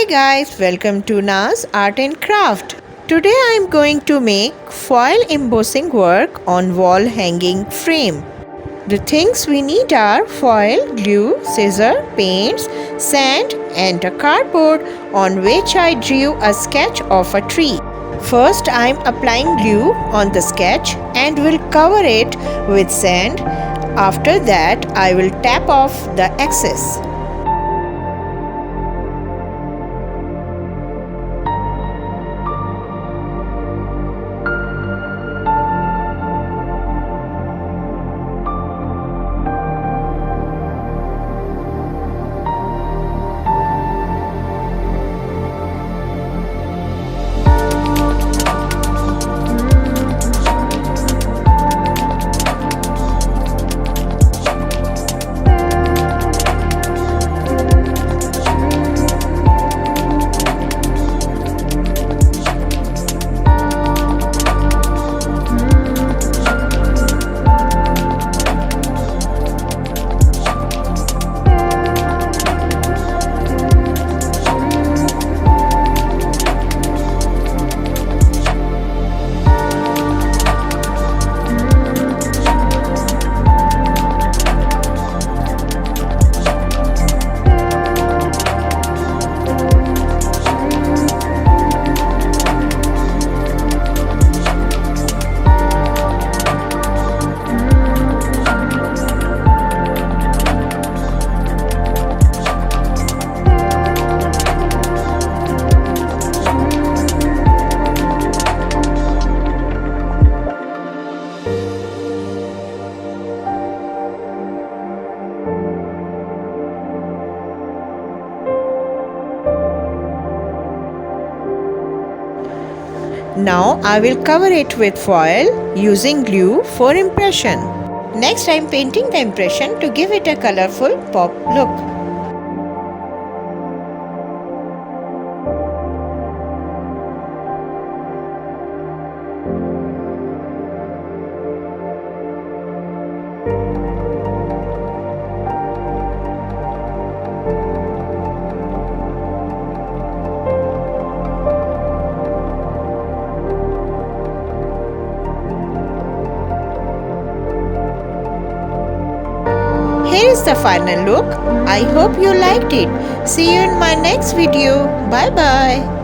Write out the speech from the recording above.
guys, welcome to Naz Art and Craft. Today I am going to make foil embossing work on wall hanging frame. The things we need are foil, glue, scissor, paints, sand and a cardboard on which I drew a sketch of a tree. First I am applying glue on the sketch and will cover it with sand. After that I will tap off the excess. Now I will cover it with foil using glue for impression. Next I am painting the impression to give it a colorful pop look. Here is the final look. I hope you liked it. See you in my next video. Bye bye.